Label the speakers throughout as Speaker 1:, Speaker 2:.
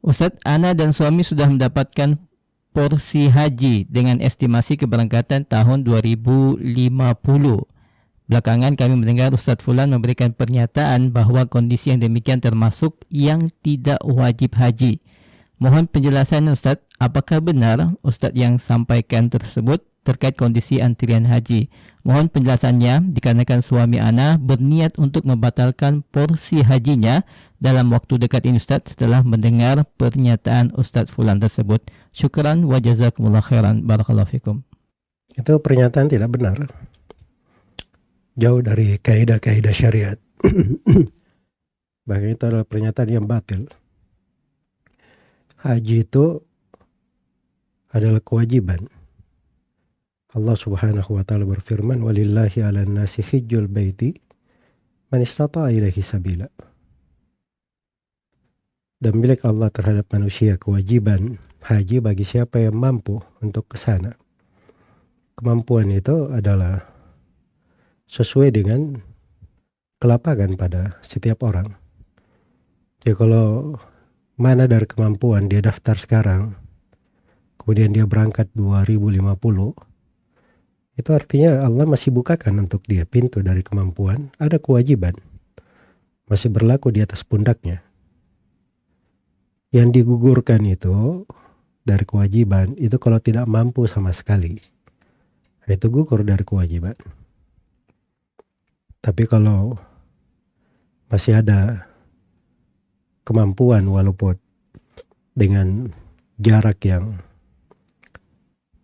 Speaker 1: Ustadz, Ana dan suami sudah mendapatkan porsi haji dengan estimasi keberangkatan tahun 2050. Belakangan kami mendengar Ustadz Fulan memberikan pernyataan bahwa kondisi yang demikian termasuk yang tidak wajib haji. Mohon penjelasan Ustadz, apakah benar Ustadz yang sampaikan tersebut terkait kondisi antrian haji? Mohon penjelasannya dikarenakan suami Ana berniat untuk membatalkan porsi hajinya dalam waktu dekat ini Ustadz setelah mendengar pernyataan Ustadz Fulan tersebut. Syukran wa jazakumullah khairan. Barakallahu fikum.
Speaker 2: Itu pernyataan tidak benar. Jauh dari kaidah-kaidah syariat. Bahkan itu adalah pernyataan yang batil. Haji itu adalah kewajiban. Allah Subhanahu wa taala berfirman, "Walillahi 'alan nasi hijjul baiti man istata'a ilaihi sabila." Dan milik Allah terhadap manusia kewajiban haji bagi siapa yang mampu untuk ke sana. Kemampuan itu adalah sesuai dengan kelapangan pada setiap orang. Jadi kalau mana dari kemampuan dia daftar sekarang, kemudian dia berangkat 2050, itu artinya Allah masih bukakan untuk dia pintu dari kemampuan, ada kewajiban, masih berlaku di atas pundaknya. Yang digugurkan itu dari kewajiban, itu kalau tidak mampu sama sekali, itu gugur dari kewajiban. Tapi kalau masih ada kemampuan walaupun dengan jarak yang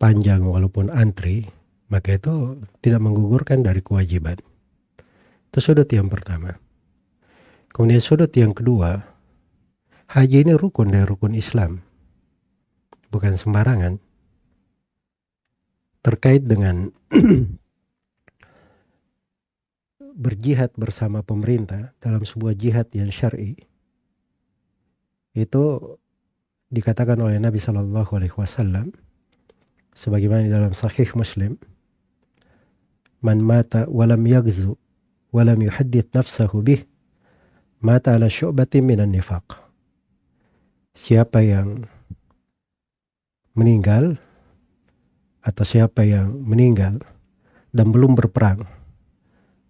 Speaker 2: panjang walaupun antri, maka itu tidak menggugurkan dari kewajiban. Itu sudut yang pertama. Kemudian sudut yang kedua, haji ini rukun dari rukun Islam. Bukan sembarangan. Terkait dengan berjihad bersama pemerintah dalam sebuah jihad yang syar'i, itu dikatakan oleh Nabi SAW sebagaimana di dalam Sahih Muslim, "Man mata walam yaghzu walam yuhaddits nafsahu bih mata ala syu'batin minan nifaq." Siapa yang meninggal atau siapa yang meninggal dan belum berperang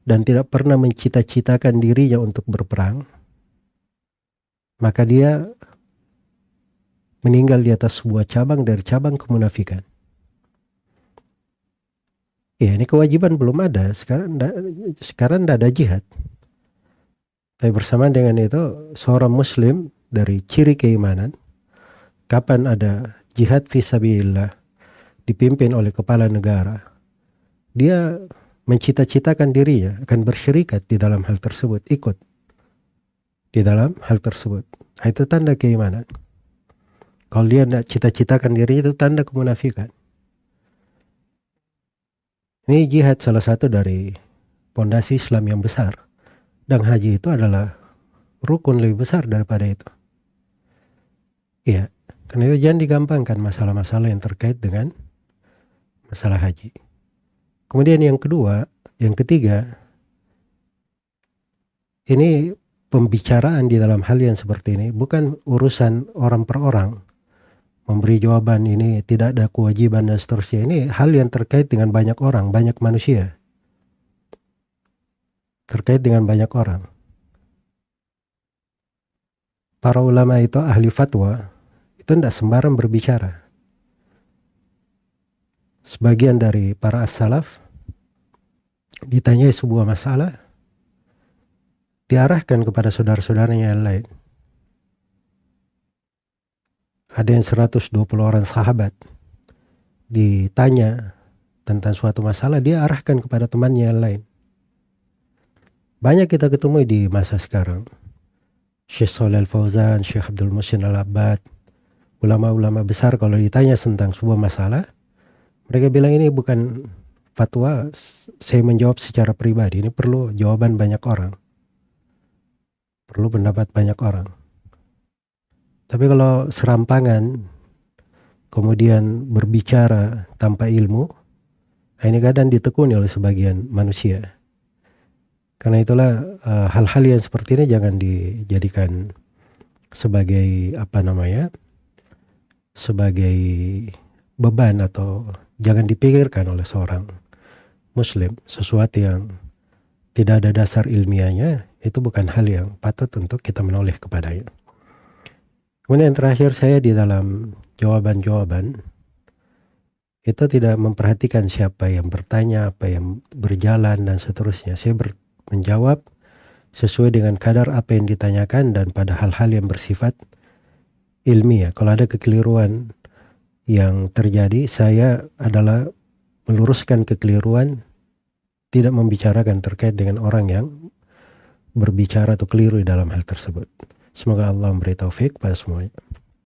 Speaker 2: dan tidak pernah mencita-citakan dirinya untuk berperang, maka dia meninggal di atas sebuah cabang dari cabang kemunafikan. Ya, ini kewajiban belum ada. Sekarang tidak ada jihad. Tapi bersamaan dengan itu, seorang muslim dari ciri keimanan, kapan ada jihad fisabilillah dipimpin oleh kepala negara, dia mencita-citakan dirinya akan bersyirikat di dalam hal tersebut, ikut di dalam hal tersebut. Itu tanda keimanan. Kalau dia tidak cita-citakan dirinya, itu tanda kemunafikan. Ini jihad salah satu dari pondasi Islam yang besar. Dan haji itu adalah rukun lebih besar daripada itu. Iya, karena itu jangan digampangkan masalah-masalah yang terkait dengan masalah haji. Kemudian yang ketiga, ini pembicaraan di dalam hal yang seperti ini bukan urusan orang per orang. Memberi jawaban ini tidak ada kewajiban dan seterusnya. Ini hal yang terkait dengan banyak orang, banyak manusia. Terkait dengan banyak orang. Para ulama itu ahli fatwa, itu tidak sembarang berbicara. Sebagian dari para as-salaf ditanyai sebuah masalah, diarahkan kepada saudara-saudaranya yang lain. Ada yang 120 orang sahabat ditanya tentang suatu masalah, dia arahkan kepada temannya yang lain. Banyak kita ketemu di masa sekarang. Syekh Shalih Al-Fauzan, Syekh Abdul Muhsin Al-Abbad, ulama-ulama besar kalau ditanya tentang sebuah masalah, mereka bilang ini bukan fatwa, saya menjawab secara pribadi, ini perlu jawaban banyak orang. Perlu pendapat banyak orang. Tapi kalau serampangan, kemudian berbicara tanpa ilmu, ini kadang ditekuni oleh sebagian manusia. Karena itulah hal-hal yang seperti ini jangan dijadikan sebagai sebagai beban, atau jangan dipikirkan oleh seorang muslim sesuatu yang tidak ada dasar ilmiahnya. Itu bukan hal yang patut untuk kita menoleh kepadanya. Kemudian yang terakhir, saya di dalam jawaban-jawaban kita tidak memperhatikan siapa yang bertanya, apa yang berjalan, dan seterusnya. Saya menjawab sesuai dengan kadar apa yang ditanyakan dan pada hal-hal yang bersifat ilmiah. Kalau ada kekeliruan yang terjadi, saya adalah meluruskan kekeliruan, tidak membicarakan terkait dengan orang yang berbicara atau keliru dalam hal tersebut. Semoga Allah memberi taufik pada semuanya.